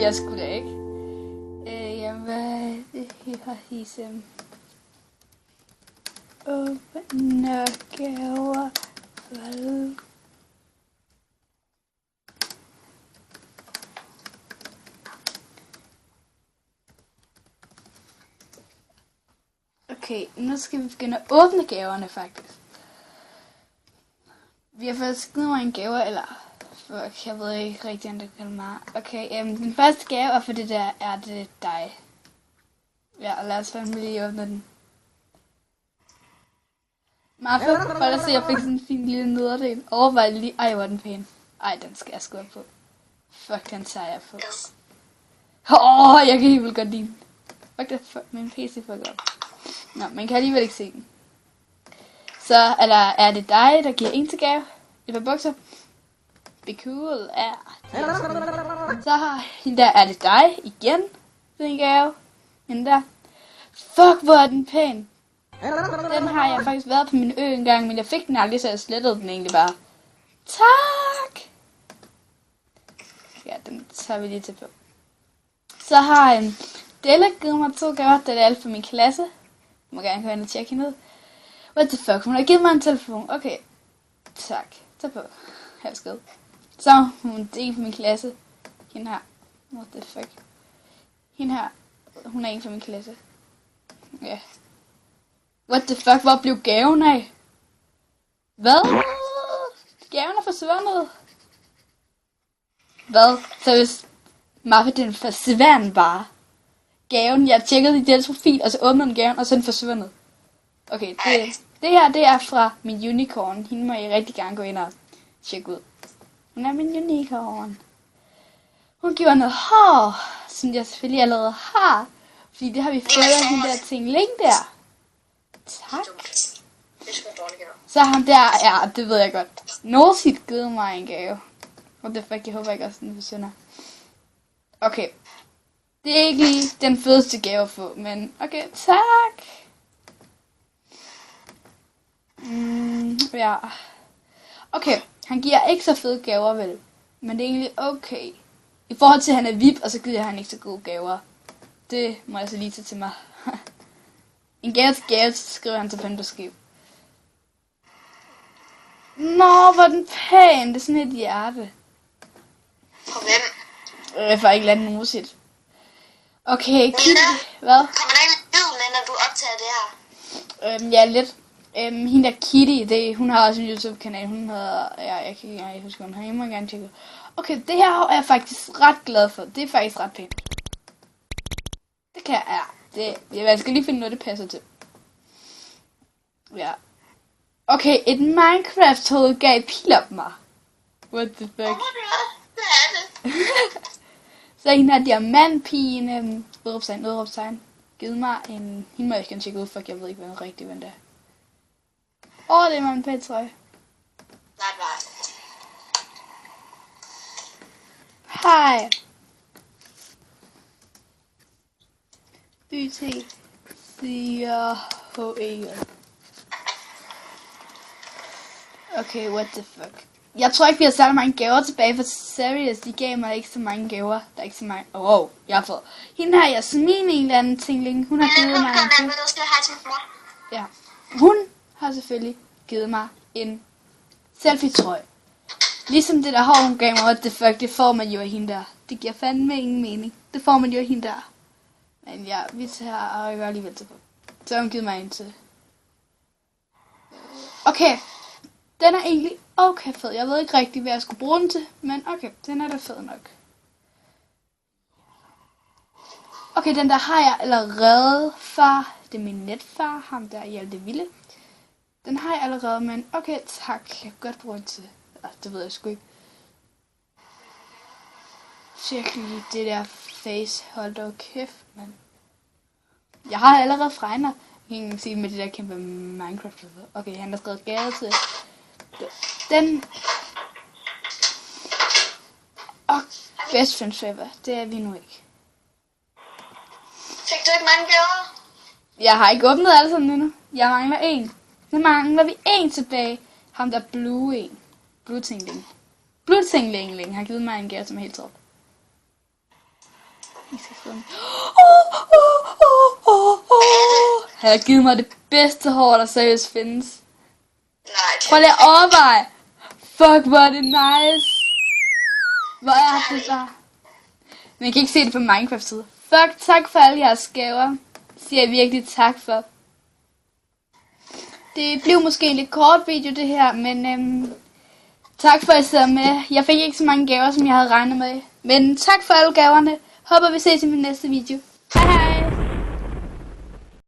jeg sgu da ikke. Jamen, hvad er det her hisem? Åbne gaver. Hvad? Okay, nu skal vi begynde at åbne gaverne, faktisk. Vi har fået skrevet mig en gave, eller... Fuck, jeg ved ikke rigtig, om det kan mig. Okay, den første gave, og for det der, er det dig. Ja, og lad os fandme lige åbne den. Marfa, hold da se, jeg fik sådan en fin lille nederdel. Overvej lige, ej, hvor er den pæn. Ej, den skal jeg sgu på. Fuck, den tager jeg på. Jeg kan helt vildt godt lide den. Fuck, det fuck, min PC fuck op. Nå, man kan alligevel ikke se den. Så er det dig, der giver en til gave. Et par bukser. Be cool, ja. Så har hende der, er det dig igen. Den gave. Hende der. Fuck, hvor er den pæn. Den har jeg faktisk været på min ø en gang, men jeg fik den aldrig, så jeg slettede den egentlig bare. Tak! Ja, den tager vi lige til på. Så har Della givet mig 2 gaver, det er alt for min klasse. Jeg må gerne gå ind og tjekke hende ud. What the fuck, hun har givet mig en telefon. Okay, tak. Tag på. Her skid. Så hun er en for min klasse. Hende her. What the fuck. Hende her. Hun er en for min klasse. Ja. Yeah. What the fuck, hvor blev gaven af? Hvad? Gaven er forsvundet. Hvad? Så hvis Marfa, den forsvandt bare. Gaven, jeg tjekkede i deres profil, og så åbnede den gaven, og så er den forsvundet. Okay, det her, det er fra min unicorn. Hende må jeg rigtig gerne gå ind og tjekke ud. Hun er min unicorn. Hun giver noget hår, som jeg selvfølgelig allerede har. Fordi det har vi fået af den der ting længe der. Tak. Så ham der, ja, det ved jeg godt. Norsit givet mig en gave. Og det fik jeg håber ikke også, den forsvinder. Okay. Det er ikke lige den fedeste gave at få, men okay, tak. Ja. Okay, han giver ikke så fede gaver, vel? Men det er egentlig okay. I forhold til, at han er VIP, og så giver han ikke så gode gaver. Det må jeg så lige tage til mig. En gave til gave, så skriver han til på besked. Nå, hvor er den pæn. Det er sådan et hjerte. For hvem? For ikke lade den musik. Okay, Kitty. Hvad? Kommer der ikke lyd med, når du optager det her? Ja, lidt. Hende der Kitty, hun har også en YouTube-kanal. Hun hedder... Ja, jeg kan ikke huske, hun har. Jeg må gerne tjekke. Okay, det her er jeg faktisk ret glad for. Det er faktisk ret pænt. Det kan jeg... Ja, jeg skal lige finde noget, det passer til. Ja. Okay, et Minecraft-hoved gav pil op mig. What the fuck? Hvad er det? Så hende her diamantpigen, udråbstegn, givet mig en... Hende må jeg ikke tjekke ud, for jeg ved ikke, hvad rigtig hvem det er. Det er mig en pæt trøje. Nej. Hej. YT siger HE. Okay, what the fuck. Jeg tror ikke, vi har særlig mange gaver tilbage, for serious, de gav mig ikke så mange gaver. Der er ikke så mange... jeg har fået... Hende her, Jasmin, en eller anden tingling. Hun har givet mig en... Ja. Hun har selvfølgelig givet mig en selfie-trøje. Ligesom det der hår, hun gav mig, what the fuck, det får man jo af hende der. Det giver fandme ingen mening. Det får man jo af hende der. Men ja, vi tager og gør alligevel til på. Så har hun givet mig en til. Okay. Den er egentlig okay fed. Jeg ved ikke rigtig, hvad jeg skulle bruge den til. Men okay, den er da fed nok. Okay, den der har jeg allerede far. Det er min netfar, ham der Hjalte Vilde. Den har jeg allerede, men okay, tak. Jeg kan godt bruge den til. Det ved jeg sgu ikke. Tjek lige det der face. Hold da kæft, mand. Jeg har allerede fregner. Jeg kan sige med det der kæmpe Minecraft. Okay, han har skrevet gave til. Den. Best friends forever. Det er vi nu ikke. Fik du ikke mange gaver? Jeg har ikke åbnet alle sammen endnu. Jeg mangler en. Så mangler vi en tilbage. Ham der Blue en. Blue Tingling har givet mig en gave, som er helt top. Han har givet mig det bedste hår, der seriøst findes. Nej, det Prøv lige at overveje. Fuck, hvor er det nice. Hvor er det bare. Men jeg kan ikke se det på Minecraft-side. Fuck, tak for alle jeres gaver. Siger jeg virkelig tak for. Det blev måske en lidt kort video det her, men tak for at I sidder med. Jeg fik ikke så mange gaver, som jeg havde regnet med. Men tak for alle gaverne. Håber vi ses i min næste video. Hej hej.